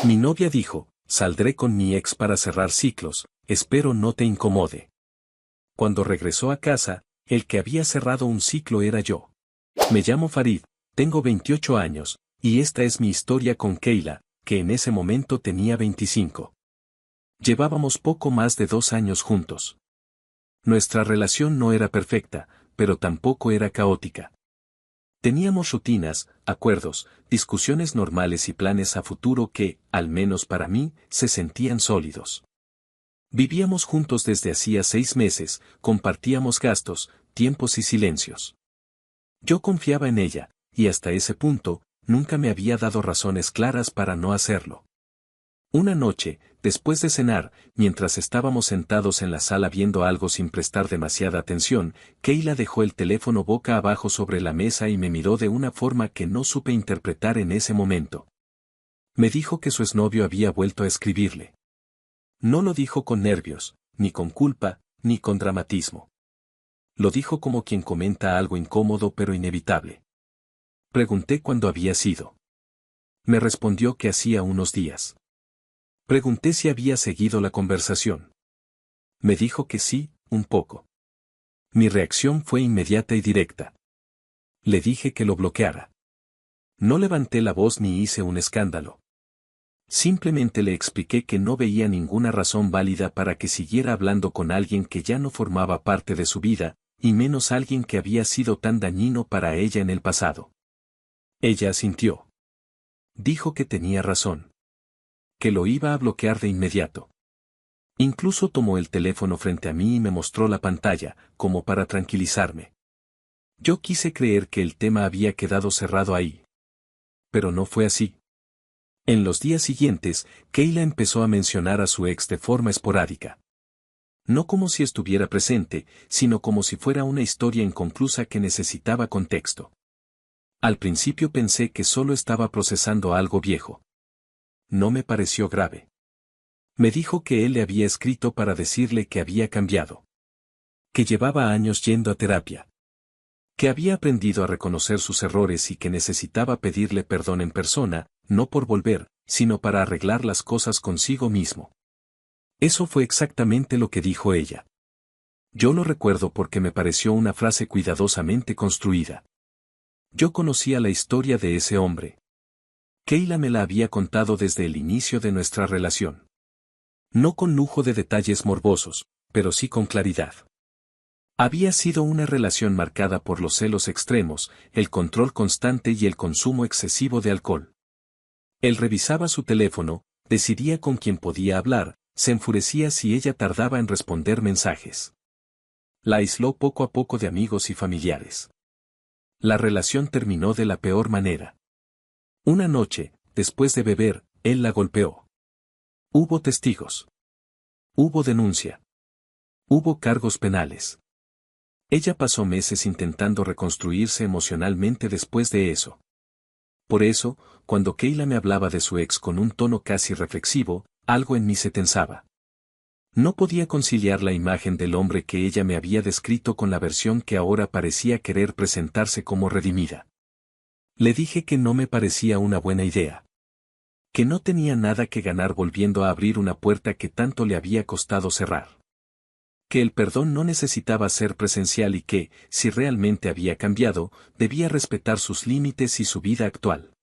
Mi novia dijo, saldré con mi ex para cerrar ciclos, espero no te incomode. Cuando regresó a casa, el que había cerrado un ciclo era yo. Me llamo Farid, tengo 28 años, y esta es mi historia con Keyla, que en ese momento tenía 25. Llevábamos poco más de 2 años juntos. Nuestra relación no era perfecta, pero tampoco era caótica. Teníamos rutinas, acuerdos, discusiones normales y planes a futuro que, al menos para mí, se sentían sólidos. Vivíamos juntos desde hacía 6 meses, compartíamos gastos, tiempos y silencios. Yo confiaba en ella, y hasta ese punto, nunca me había dado razones claras para no hacerlo. Una noche, después de cenar, mientras estábamos sentados en la sala viendo algo sin prestar demasiada atención, Keyla dejó el teléfono boca abajo sobre la mesa y me miró de una forma que no supe interpretar en ese momento. Me dijo que su exnovio había vuelto a escribirle. No lo dijo con nervios, ni con culpa, ni con dramatismo. Lo dijo como quien comenta algo incómodo pero inevitable. Pregunté cuándo había sido. Me respondió que hacía unos días. Pregunté si había seguido la conversación. Me dijo que sí, un poco. Mi reacción fue inmediata y directa. Le dije que lo bloqueara. No levanté la voz ni hice un escándalo. Simplemente le expliqué que no veía ninguna razón válida para que siguiera hablando con alguien que ya no formaba parte de su vida, y menos alguien que había sido tan dañino para ella en el pasado. Ella asintió. Dijo que tenía razón. Que lo iba a bloquear de inmediato. Incluso tomó el teléfono frente a mí y me mostró la pantalla, como para tranquilizarme. Yo quise creer que el tema había quedado cerrado ahí. Pero no fue así. En los días siguientes, Keyla empezó a mencionar a su ex de forma esporádica. No como si estuviera presente, sino como si fuera una historia inconclusa que necesitaba contexto. Al principio pensé que solo estaba procesando algo viejo. No me pareció grave. Me dijo que él le había escrito para decirle que había cambiado. Que llevaba años yendo a terapia. Que había aprendido a reconocer sus errores y que necesitaba pedirle perdón en persona, no por volver, sino para arreglar las cosas consigo mismo. Eso fue exactamente lo que dijo ella. Yo lo recuerdo porque me pareció una frase cuidadosamente construida. Yo conocía la historia de ese hombre. Keyla me la había contado desde el inicio de nuestra relación. No con lujo de detalles morbosos, pero sí con claridad. Había sido una relación marcada por los celos extremos, el control constante y el consumo excesivo de alcohol. Él revisaba su teléfono, decidía con quién podía hablar, se enfurecía si ella tardaba en responder mensajes. La aisló poco a poco de amigos y familiares. La relación terminó de la peor manera. Una noche, después de beber, él la golpeó. Hubo testigos. Hubo denuncia. Hubo cargos penales. Ella pasó meses intentando reconstruirse emocionalmente después de eso. Por eso, cuando Keyla me hablaba de su ex con un tono casi reflexivo, algo en mí se tensaba. No podía conciliar la imagen del hombre que ella me había descrito con la versión que ahora parecía querer presentarse como redimida. Le dije que no me parecía una buena idea. Que no tenía nada que ganar volviendo a abrir una puerta que tanto le había costado cerrar. Que el perdón no necesitaba ser presencial y que, si realmente había cambiado, debía respetar sus límites y su vida actual.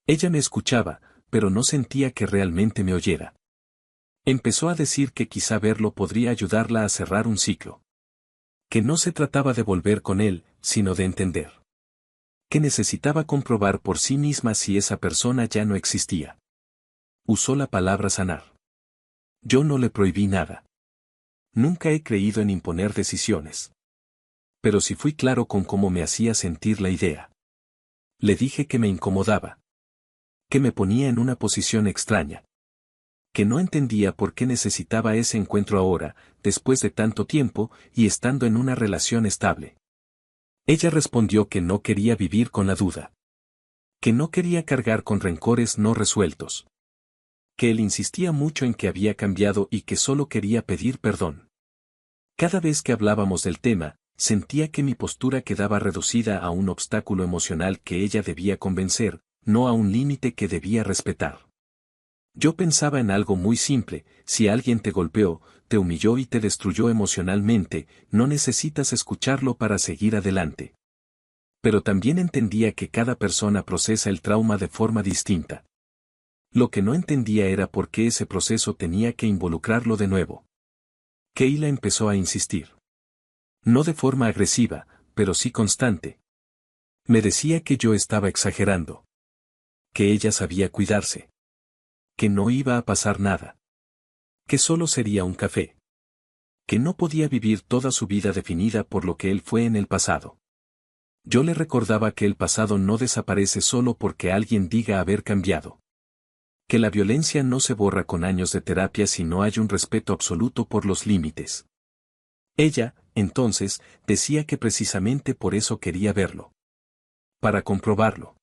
Ella me escuchaba, pero no sentía que realmente me oyera. Empezó a decir que quizá verlo podría ayudarla a cerrar un ciclo. Que no se trataba de volver con él, sino de entender. Que necesitaba comprobar por sí misma si esa persona ya no existía. Usó la palabra sanar. Yo no le prohibí nada. Nunca he creído en imponer decisiones. Pero sí fui claro con cómo me hacía sentir la idea. Le dije que me incomodaba. Que me ponía en una posición extraña. Que no entendía por qué necesitaba ese encuentro ahora, después de tanto tiempo, y estando en una relación estable. Ella respondió que no quería vivir con la duda. Que no quería cargar con rencores no resueltos. Que él insistía mucho en que había cambiado y que solo quería pedir perdón. Cada vez que hablábamos del tema, sentía que mi postura quedaba reducida a un obstáculo emocional que ella debía convencer, no a un límite que debía respetar. Yo pensaba en algo muy simple: si alguien te golpeó, te humilló y te destruyó emocionalmente, no necesitas escucharlo para seguir adelante. Pero también entendía que cada persona procesa el trauma de forma distinta. Lo que no entendía era por qué ese proceso tenía que involucrarlo de nuevo. Kayla empezó a insistir. No de forma agresiva, pero sí constante. Me decía que yo estaba exagerando. Que ella sabía cuidarse. Que no iba a pasar nada. Que solo sería un café. Que no podía vivir toda su vida definida por lo que él fue en el pasado. Yo le recordaba que el pasado no desaparece solo porque alguien diga haber cambiado. Que la violencia no se borra con años de terapia si no hay un respeto absoluto por los límites. Ella, entonces, decía que precisamente por eso quería verlo. Para comprobarlo.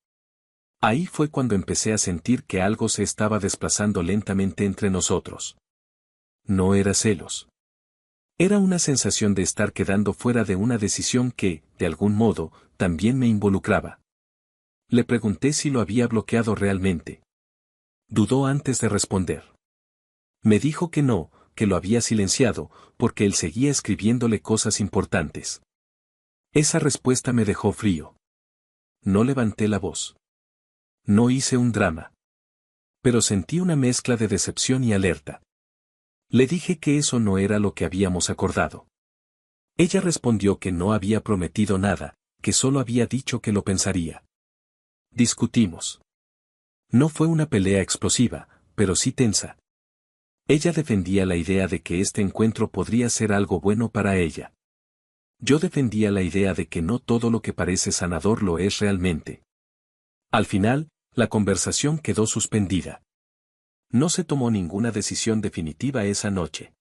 Ahí fue cuando empecé a sentir que algo se estaba desplazando lentamente entre nosotros. No era celos. Era una sensación de estar quedando fuera de una decisión que, de algún modo, también me involucraba. Le pregunté si lo había bloqueado realmente. Dudó antes de responder. Me dijo que no, que lo había silenciado, porque él seguía escribiéndole cosas importantes. Esa respuesta me dejó frío. No levanté la voz. No hice un drama. Pero sentí una mezcla de decepción y alerta. Le dije que eso no era lo que habíamos acordado. Ella respondió que no había prometido nada, que solo había dicho que lo pensaría. Discutimos. No fue una pelea explosiva, pero sí tensa. Ella defendía la idea de que este encuentro podría ser algo bueno para ella. Yo defendía la idea de que no todo lo que parece sanador lo es realmente. Al final, la conversación quedó suspendida. No se tomó ninguna decisión definitiva esa noche.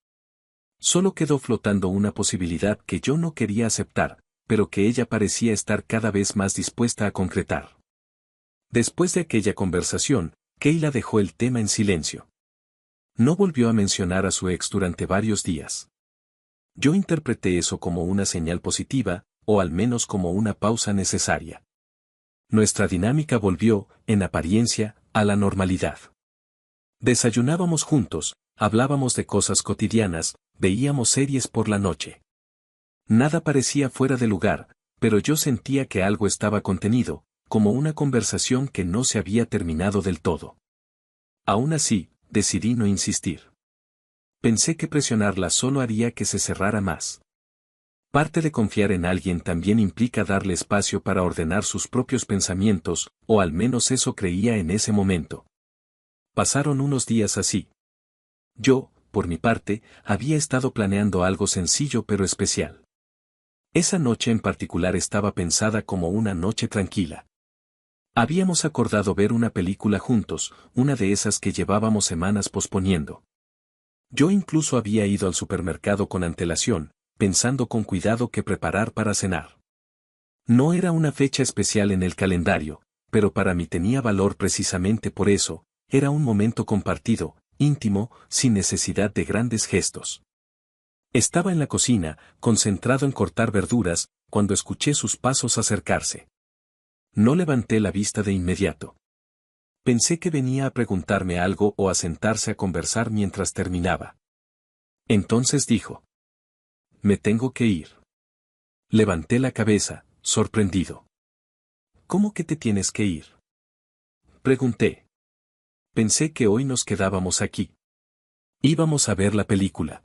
Solo quedó flotando una posibilidad que yo no quería aceptar, pero que ella parecía estar cada vez más dispuesta a concretar. Después de aquella conversación, Kayla dejó el tema en silencio. No volvió a mencionar a su ex durante varios días. Yo interpreté eso como una señal positiva, o al menos como una pausa necesaria. Nuestra dinámica volvió, en apariencia, a la normalidad. Desayunábamos juntos, hablábamos de cosas cotidianas, veíamos series por la noche. Nada parecía fuera de lugar, pero yo sentía que algo estaba contenido, como una conversación que no se había terminado del todo. Aún así, decidí no insistir. Pensé que presionarla solo haría que se cerrara más. Parte de confiar en alguien también implica darle espacio para ordenar sus propios pensamientos, o al menos eso creía en ese momento. Pasaron unos días así. Yo, por mi parte, había estado planeando algo sencillo pero especial. Esa noche en particular estaba pensada como una noche tranquila. Habíamos acordado ver una película juntos, una de esas que llevábamos semanas posponiendo. Yo incluso había ido al supermercado con antelación, pensando con cuidado qué preparar para cenar. No era una fecha especial en el calendario, pero para mí tenía valor precisamente por eso. Era un momento compartido, íntimo, sin necesidad de grandes gestos. Estaba en la cocina, concentrado en cortar verduras, cuando escuché sus pasos acercarse. No levanté la vista de inmediato. Pensé que venía a preguntarme algo o a sentarse a conversar mientras terminaba. Entonces dijo: «Me tengo que ir». Levanté la cabeza, sorprendido. «¿Cómo que te tienes que ir?», pregunté. Pensé que hoy nos quedábamos aquí. Íbamos a ver la película.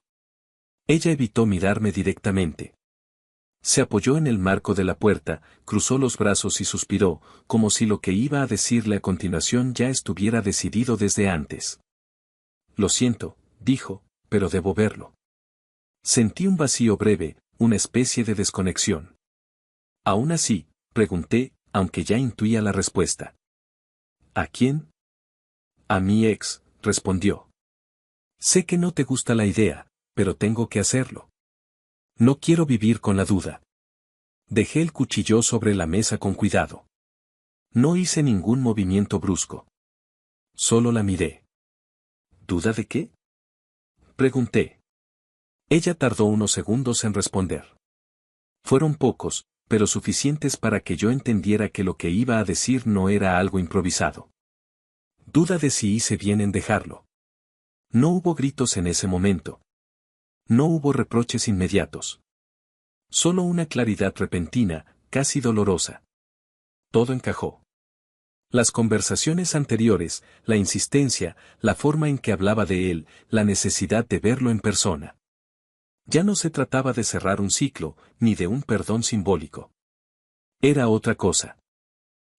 Ella evitó mirarme directamente. Se apoyó en el marco de la puerta, cruzó los brazos y suspiró, como si lo que iba a decirle a continuación ya estuviera decidido desde antes. «Lo siento», dijo, «pero debo verlo». Sentí un vacío breve, una especie de desconexión. Aún así, pregunté, aunque ya intuía la respuesta. «¿A quién?». «A mi ex», respondió. «Sé que no te gusta la idea, pero tengo que hacerlo. No quiero vivir con la duda». Dejé el cuchillo sobre la mesa con cuidado. No hice ningún movimiento brusco. Solo la miré. «¿Duda de qué?», pregunté. Ella tardó unos segundos en responder. Fueron pocos, pero suficientes para que yo entendiera que lo que iba a decir no era algo improvisado. «Duda de si hice bien en dejarlo». No hubo gritos en ese momento. No hubo reproches inmediatos. Solo una claridad repentina, casi dolorosa. Todo encajó. Las conversaciones anteriores, la insistencia, la forma en que hablaba de él, la necesidad de verlo en persona. Ya no se trataba de cerrar un ciclo, ni de un perdón simbólico. Era otra cosa.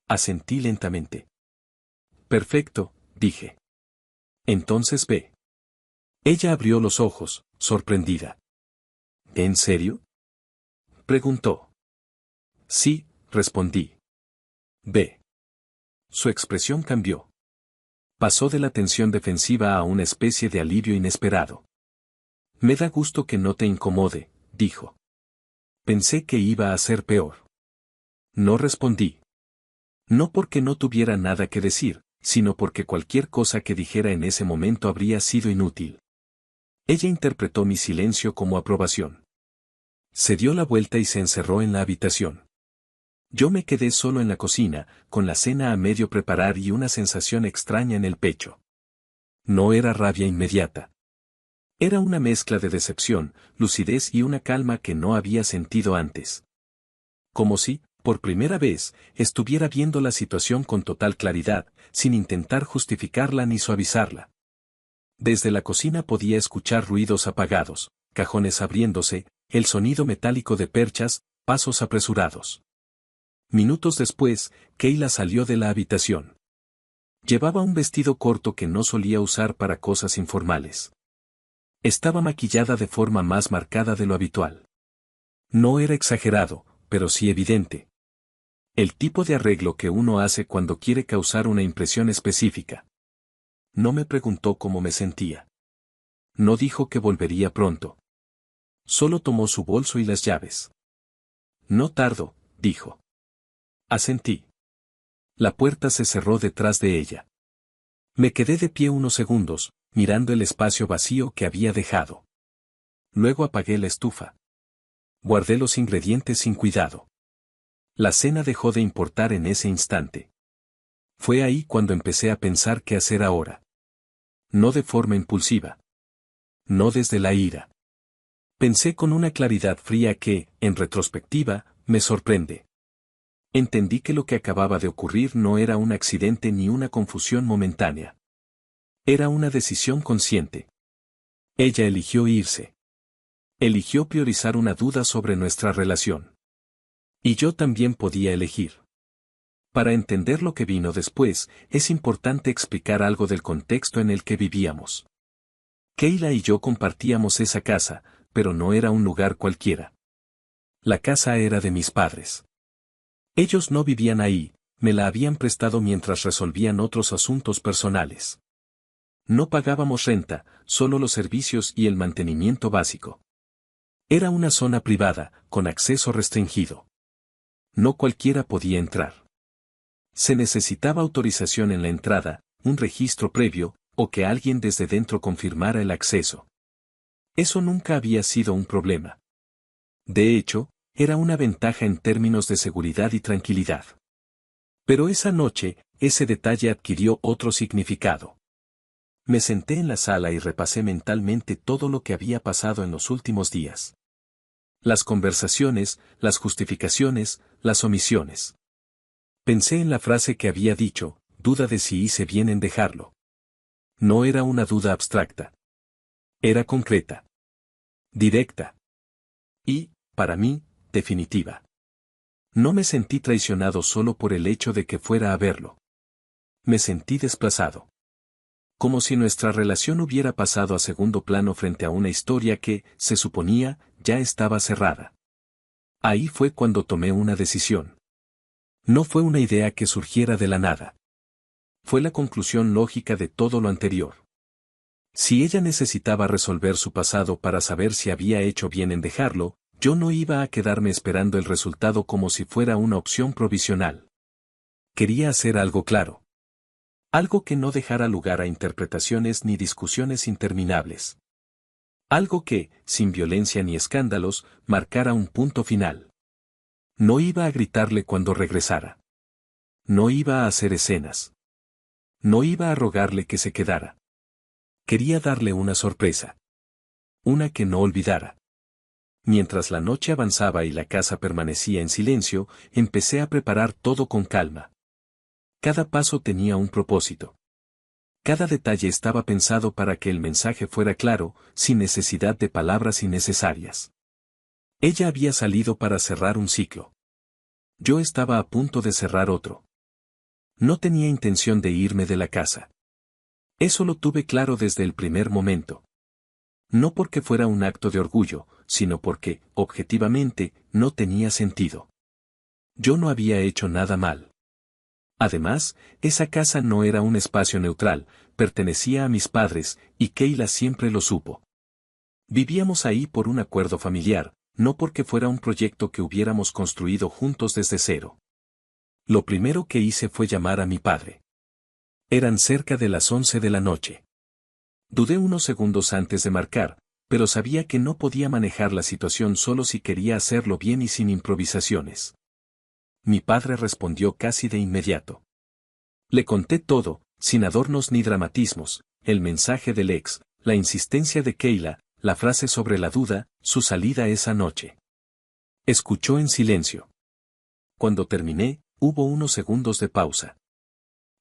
Asentí lentamente. Perfecto, dije. Entonces ve. Ella abrió los ojos, sorprendida. ¿En serio? Preguntó. Sí, respondí. Ve. Su expresión cambió. Pasó de la tensión defensiva a una especie de alivio inesperado. Me da gusto que no te incomode, dijo. Pensé que iba a ser peor. No respondí. No porque no tuviera nada que decir, sino porque cualquier cosa que dijera en ese momento habría sido inútil. Ella interpretó mi silencio como aprobación. Se dio la vuelta y se encerró en la habitación. Yo me quedé solo en la cocina, con la cena a medio preparar y una sensación extraña en el pecho. No era rabia inmediata. Era una mezcla de decepción, lucidez y una calma que no había sentido antes. Como si, por primera vez, estuviera viendo la situación con total claridad, sin intentar justificarla ni suavizarla. Desde la cocina podía escuchar ruidos apagados, cajones abriéndose, el sonido metálico de perchas, pasos apresurados. Minutos después, Keila salió de la habitación. Llevaba un vestido corto que no solía usar para cosas informales. Estaba maquillada de forma más marcada de lo habitual. No era exagerado, pero sí evidente. El tipo de arreglo que uno hace cuando quiere causar una impresión específica. No me preguntó cómo me sentía. No dijo que volvería pronto. Solo tomó su bolso y las llaves. No tardo, dijo. Asentí. La puerta se cerró detrás de ella. Me quedé de pie unos segundos, mirando el espacio vacío que había dejado. Luego apagué la estufa. Guardé los ingredientes sin cuidado. La cena dejó de importar en ese instante. Fue ahí cuando empecé a pensar qué hacer ahora. No de forma impulsiva. No desde la ira. Pensé con una claridad fría que, en retrospectiva, me sorprende. Entendí que lo que acababa de ocurrir no era un accidente ni una confusión momentánea. Era una decisión consciente. Ella eligió irse. Eligió priorizar una duda sobre nuestra relación. Y yo también podía elegir. Para entender lo que vino después, es importante explicar algo del contexto en el que vivíamos. Keila y yo compartíamos esa casa, pero no era un lugar cualquiera. La casa era de mis padres. Ellos no vivían ahí, me la habían prestado mientras resolvían otros asuntos personales. No pagábamos renta, solo los servicios y el mantenimiento básico. Era una zona privada, con acceso restringido. No cualquiera podía entrar. Se necesitaba autorización en la entrada, un registro previo, o que alguien desde dentro confirmara el acceso. Eso nunca había sido un problema. De hecho, era una ventaja en términos de seguridad y tranquilidad. Pero esa noche, ese detalle adquirió otro significado. Me senté en la sala y repasé mentalmente todo lo que había pasado en los últimos días. Las conversaciones, las justificaciones, las omisiones. Pensé en la frase que había dicho, duda de si hice bien en dejarlo. No era una duda abstracta. Era concreta. Directa. Y, para mí, definitiva. No me sentí traicionado solo por el hecho de que fuera a verlo. Me sentí desplazado. Como si nuestra relación hubiera pasado a segundo plano frente a una historia que, se suponía, ya estaba cerrada. Ahí fue cuando tomé una decisión. No fue una idea que surgiera de la nada. Fue la conclusión lógica de todo lo anterior. Si ella necesitaba resolver su pasado para saber si había hecho bien en dejarlo, yo no iba a quedarme esperando el resultado como si fuera una opción provisional. Quería hacer algo claro. Algo que no dejara lugar a interpretaciones ni discusiones interminables. Algo que, sin violencia ni escándalos, marcara un punto final. No iba a gritarle cuando regresara. No iba a hacer escenas. No iba a rogarle que se quedara. Quería darle una sorpresa. Una que no olvidara. Mientras la noche avanzaba y la casa permanecía en silencio, empecé a preparar todo con calma. Cada paso tenía un propósito. Cada detalle estaba pensado para que el mensaje fuera claro, sin necesidad de palabras innecesarias. Ella había salido para cerrar un ciclo. Yo estaba a punto de cerrar otro. No tenía intención de irme de la casa. Eso lo tuve claro desde el primer momento. No porque fuera un acto de orgullo, sino porque, objetivamente, no tenía sentido. Yo no había hecho nada mal. Además, esa casa no era un espacio neutral, pertenecía a mis padres, y Keila siempre lo supo. Vivíamos ahí por un acuerdo familiar, no porque fuera un proyecto que hubiéramos construido juntos desde cero. Lo primero que hice fue llamar a mi padre. Eran cerca de las 11 de la noche. Dudé unos segundos antes de marcar, pero sabía que no podía manejar la situación solo si quería hacerlo bien y sin improvisaciones. Mi padre respondió casi de inmediato. Le conté todo, sin adornos ni dramatismos, el mensaje del ex, la insistencia de Keila, la frase sobre la duda, su salida esa noche. Escuchó en silencio. Cuando terminé, hubo unos segundos de pausa.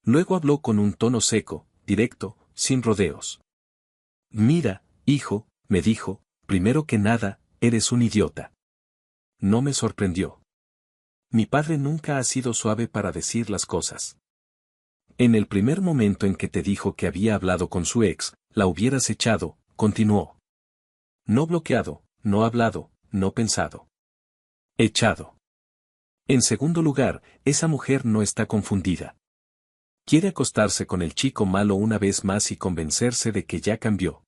Luego habló con un tono seco, directo, sin rodeos. Mira, hijo, me dijo, primero que nada, eres un idiota. No me sorprendió. Mi padre nunca ha sido suave para decir las cosas. En el primer momento en que te dijo que había hablado con su ex, la hubieras echado, continuó. No bloqueado, no hablado, no pensado. Echado. En segundo lugar, esa mujer no está confundida. Quiere acostarse con el chico malo una vez más y convencerse de que ya cambió.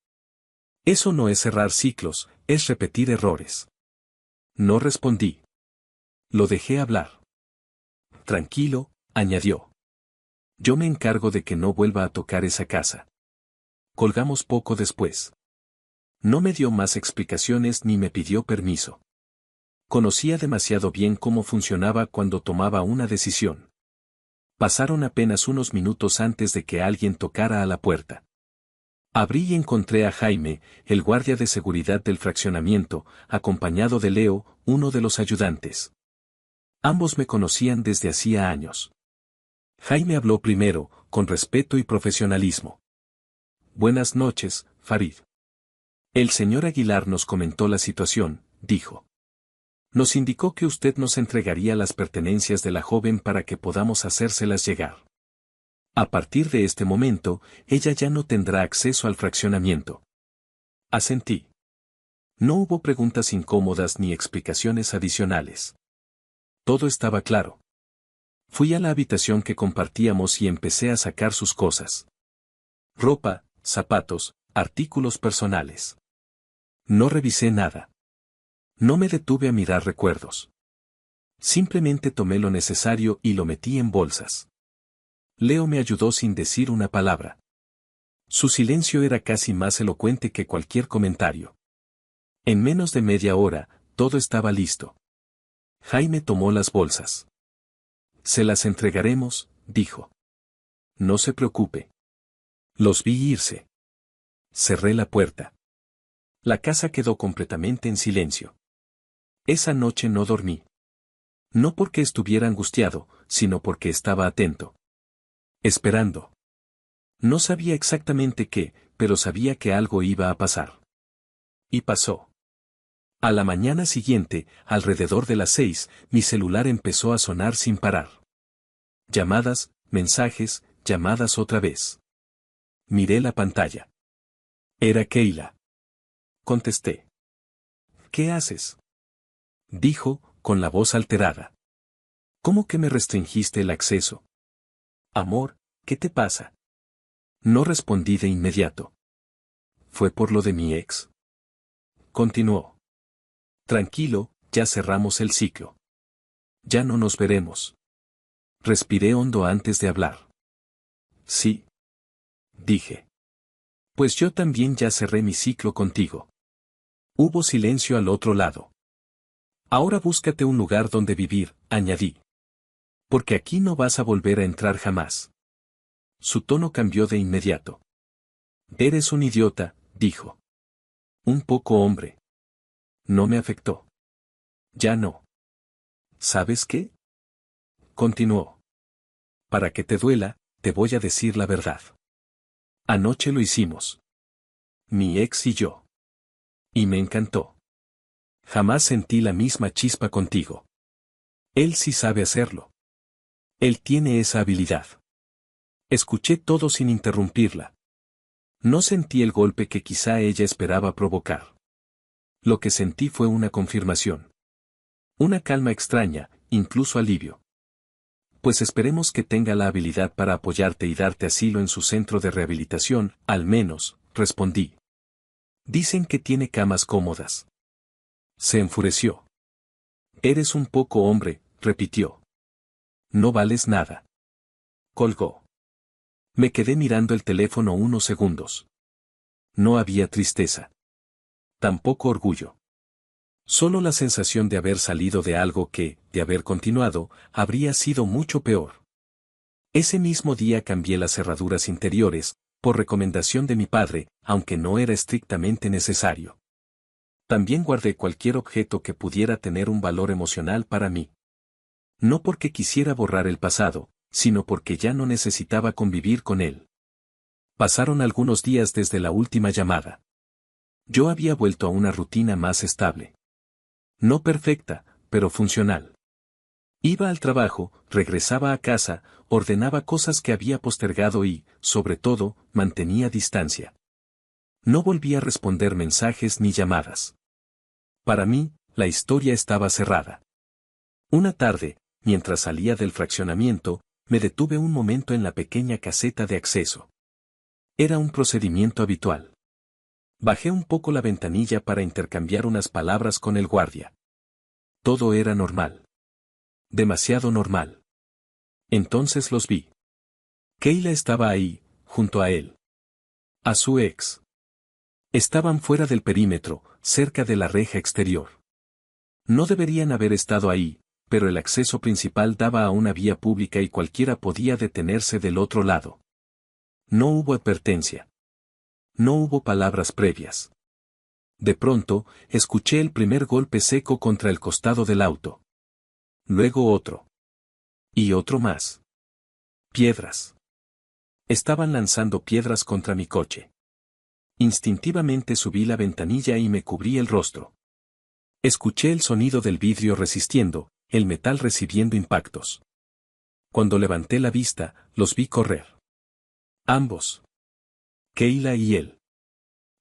Eso no es cerrar ciclos, es repetir errores. No respondí. Lo dejé hablar. Tranquilo, añadió. Yo me encargo de que no vuelva a tocar esa casa. Colgamos poco después. No me dio más explicaciones ni me pidió permiso. Conocía demasiado bien cómo funcionaba cuando tomaba una decisión. Pasaron apenas unos minutos antes de que alguien tocara a la puerta. Abrí y encontré a Jaime, el guardia de seguridad del fraccionamiento, acompañado de Leo, uno de los ayudantes. Ambos me conocían desde hacía años. Jaime habló primero, con respeto y profesionalismo. Buenas noches, Farid. El señor Aguilar nos comentó la situación, dijo. Nos indicó que usted nos entregaría las pertenencias de la joven para que podamos hacérselas llegar. A partir de este momento, ella ya no tendrá acceso al fraccionamiento. Asentí. No hubo preguntas incómodas ni explicaciones adicionales. Todo estaba claro. Fui a la habitación que compartíamos y empecé a sacar sus cosas. Ropa, zapatos, artículos personales. No revisé nada. No me detuve a mirar recuerdos. Simplemente tomé lo necesario y lo metí en bolsas. Leo me ayudó sin decir una palabra. Su silencio era casi más elocuente que cualquier comentario. En menos de media hora, todo estaba listo. Jaime tomó las bolsas. Se las entregaremos, dijo. No se preocupe. Los vi irse. Cerré la puerta. La casa quedó completamente en silencio. Esa noche no dormí. No porque estuviera angustiado, sino porque estaba atento. Esperando. No sabía exactamente qué, pero sabía que algo iba a pasar. Y pasó. A la mañana siguiente, alrededor de las 6, mi celular empezó a sonar sin parar. Llamadas, mensajes, llamadas otra vez. Miré la pantalla. Era Keila. Contesté. ¿Qué haces? Dijo, con la voz alterada. ¿Cómo que me restringiste el acceso? Amor, ¿qué te pasa? No respondí de inmediato. ¿Fue por lo de mi ex? Continuó. Tranquilo, ya cerramos el ciclo. Ya no nos veremos. Respiré hondo antes de hablar. Sí. Dije. Pues yo también ya cerré mi ciclo contigo. Hubo silencio al otro lado. Ahora búscate un lugar donde vivir, añadí. Porque aquí no vas a volver a entrar jamás. Su tono cambió de inmediato. Eres un idiota, dijo. Un poco hombre. No me afectó. Ya no. ¿Sabes qué? Continuó. Para que te duela, te voy a decir la verdad. Anoche lo hicimos. Mi ex y yo. Y me encantó. Jamás sentí la misma chispa contigo. Él sí sabe hacerlo. Él tiene esa habilidad. Escuché todo sin interrumpirla. No sentí el golpe que quizá ella esperaba provocar. Lo que sentí fue una confirmación. Una calma extraña, incluso alivio. Pues esperemos que tenga la habilidad para apoyarte y darte asilo en su centro de rehabilitación, al menos, respondí. Dicen que tiene camas cómodas. Se enfureció. Eres un poco hombre, repitió. No vales nada. Colgó. Me quedé mirando el teléfono unos segundos. No había tristeza. Tampoco orgullo. Solo la sensación de haber salido de algo que, de haber continuado, habría sido mucho peor. Ese mismo día cambié las cerraduras interiores, por recomendación de mi padre, aunque no era estrictamente necesario. También guardé cualquier objeto que pudiera tener un valor emocional para mí. No porque quisiera borrar el pasado, sino porque ya no necesitaba convivir con él. Pasaron algunos días desde la última llamada. Yo había vuelto a una rutina más estable. No perfecta, pero funcional. Iba al trabajo, regresaba a casa, ordenaba cosas que había postergado y, sobre todo, mantenía distancia. No volví a responder mensajes ni llamadas. Para mí, la historia estaba cerrada. Una tarde, mientras salía del fraccionamiento, me detuve un momento en la pequeña caseta de acceso. Era un procedimiento habitual. Bajé un poco la ventanilla para intercambiar unas palabras con el guardia. Todo era normal. Demasiado normal. Entonces los vi. Keila estaba ahí, junto a él. A su ex. Estaban fuera del perímetro, cerca de la reja exterior. No deberían haber estado ahí, pero el acceso principal daba a una vía pública y cualquiera podía detenerse del otro lado. No hubo advertencia. No hubo palabras previas. De pronto, escuché el primer golpe seco contra el costado del auto. Luego otro. Y otro más. Piedras. Estaban lanzando piedras contra mi coche. Instintivamente subí la ventanilla y me cubrí el rostro. Escuché el sonido del vidrio resistiendo, el metal recibiendo impactos. Cuando levanté la vista, los vi correr. Ambos. Keila y él.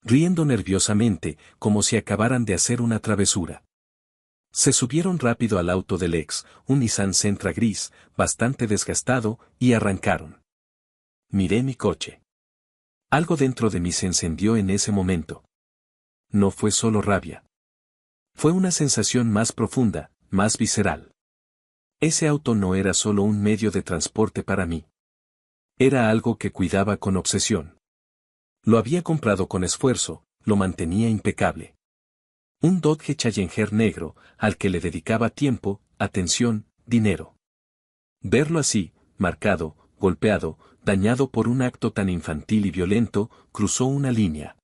Riendo nerviosamente, como si acabaran de hacer una travesura. Se subieron rápido al auto del ex, un Nissan Sentra gris, bastante desgastado, y arrancaron. Miré mi coche. Algo dentro de mí se encendió en ese momento. No fue solo rabia. Fue una sensación más profunda, más visceral. Ese auto no era solo un medio de transporte para mí. Era algo que cuidaba con obsesión. Lo había comprado con esfuerzo, lo mantenía impecable. Un Dodge Challenger negro, al que le dedicaba tiempo, atención, dinero. Verlo así, marcado, golpeado, dañado por un acto tan infantil y violento, cruzó una línea.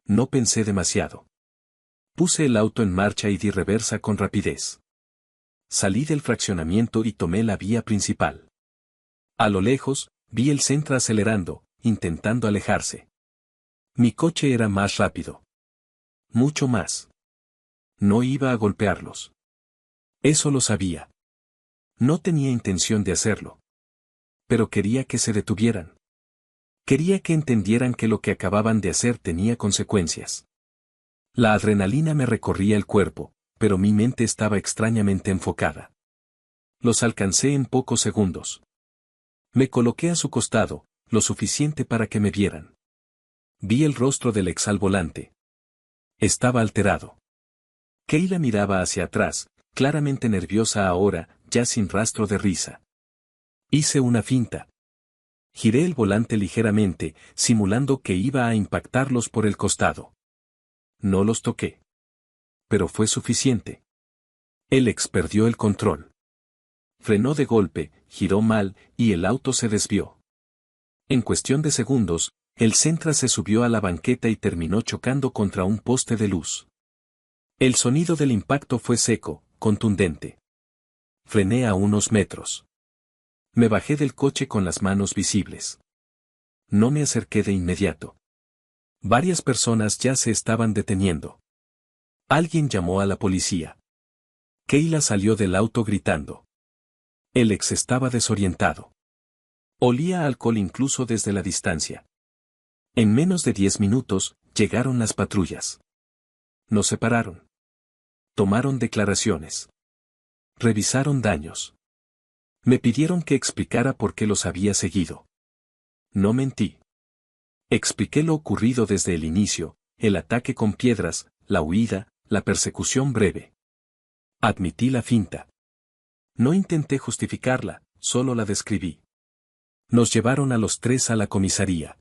No pensé demasiado. Puse el auto en marcha y di reversa con rapidez. Salí del fraccionamiento y tomé la vía principal. A lo lejos, vi el Sentra acelerando, intentando alejarse. Mi coche era más rápido. Mucho más. No iba a golpearlos. Eso lo sabía. No tenía intención de hacerlo. Pero quería que se detuvieran. Quería que entendieran que lo que acababan de hacer tenía consecuencias. La adrenalina me recorría el cuerpo, pero mi mente estaba extrañamente enfocada. Los alcancé en pocos segundos. Me coloqué a su costado, lo suficiente para que me vieran. Vi el rostro del ex al volante. Estaba alterado. Keila miraba hacia atrás, claramente nerviosa ahora, ya sin rastro de risa. Hice una finta. Giré el volante ligeramente, simulando que iba a impactarlos por el costado. No los toqué. Pero fue suficiente. El ex perdió el control. Frenó de golpe, giró mal, y el auto se desvió. En cuestión de segundos, El Sentra se subió a la banqueta y terminó chocando contra un poste de luz. El sonido del impacto fue seco, contundente. Frené a unos metros. Me bajé del coche con las manos visibles. No me acerqué de inmediato. Varias personas ya se estaban deteniendo. Alguien llamó a la policía. Kayla salió del auto gritando. El ex estaba desorientado. Olía a alcohol incluso desde la distancia. En menos de 10 minutos, llegaron las patrullas. Nos separaron. Tomaron declaraciones. Revisaron daños. Me pidieron que explicara por qué los había seguido. No mentí. Expliqué lo ocurrido desde el inicio, el ataque con piedras, la huida, la persecución breve. Admití la finta. No intenté justificarla, solo la describí. Nos llevaron a los tres a la comisaría.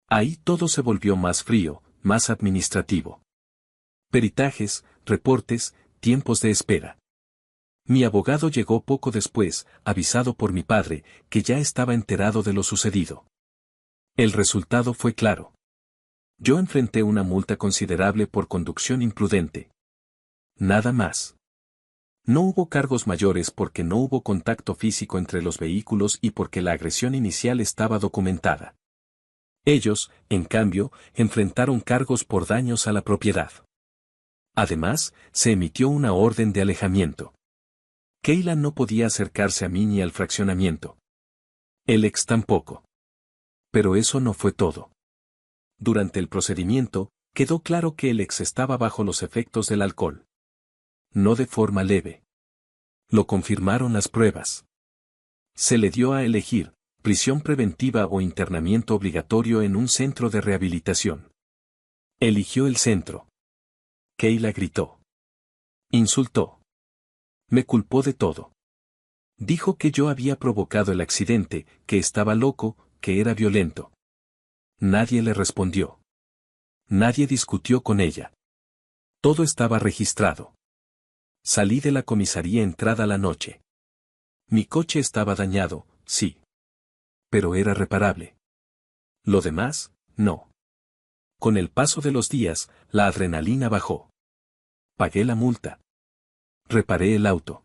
Ahí todo se volvió más frío, más administrativo. Peritajes, reportes, tiempos de espera. Mi abogado llegó poco después, avisado por mi padre, que ya estaba enterado de lo sucedido. El resultado fue claro. Yo enfrenté una multa considerable por conducción imprudente. Nada más. No hubo cargos mayores porque no hubo contacto físico entre los vehículos y porque la agresión inicial estaba documentada. Ellos, en cambio, enfrentaron cargos por daños a la propiedad. Además, se emitió una orden de alejamiento. Kayla no podía acercarse a mí ni al fraccionamiento. El ex tampoco. Pero eso no fue todo. Durante el procedimiento, quedó claro que el ex estaba bajo los efectos del alcohol. No de forma leve. Lo confirmaron las pruebas. Se le dio a elegir, prisión preventiva o internamiento obligatorio en un centro de rehabilitación. Eligió el centro. Kayla gritó. Insultó. Me culpó de todo. Dijo que yo había provocado el accidente, que estaba loco, que era violento. Nadie le respondió. Nadie discutió con ella. Todo estaba registrado. Salí de la comisaría entrada la noche. Mi coche estaba dañado, sí. Pero era reparable. Lo demás, no. Con el paso de los días, la adrenalina bajó. Pagué la multa. Reparé el auto.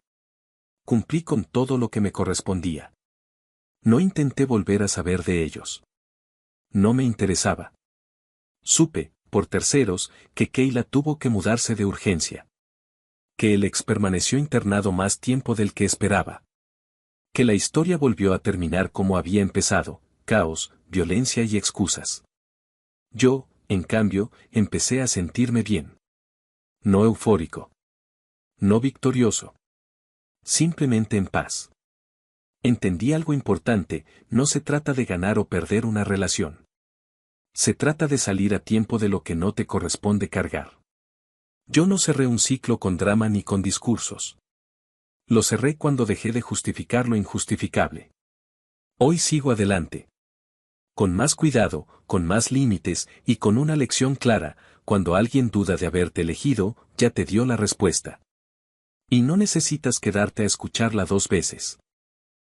Cumplí con todo lo que me correspondía. No intenté volver a saber de ellos. No me interesaba. Supe, por terceros, que Kayla tuvo que mudarse de urgencia. Que el ex permaneció internado más tiempo del que esperaba. Que la historia volvió a terminar como había empezado, caos, violencia y excusas. Yo, en cambio, empecé a sentirme bien. No eufórico. No victorioso. Simplemente en paz. Entendí algo importante, no se trata de ganar o perder una relación. Se trata de salir a tiempo de lo que no te corresponde cargar. Yo no cerré un ciclo con drama ni con discursos. Lo cerré cuando dejé de justificar lo injustificable. Hoy sigo adelante. Con más cuidado, con más límites y con una lección clara, cuando alguien duda de haberte elegido, ya te dio la respuesta. Y no necesitas quedarte a escucharla 2 veces.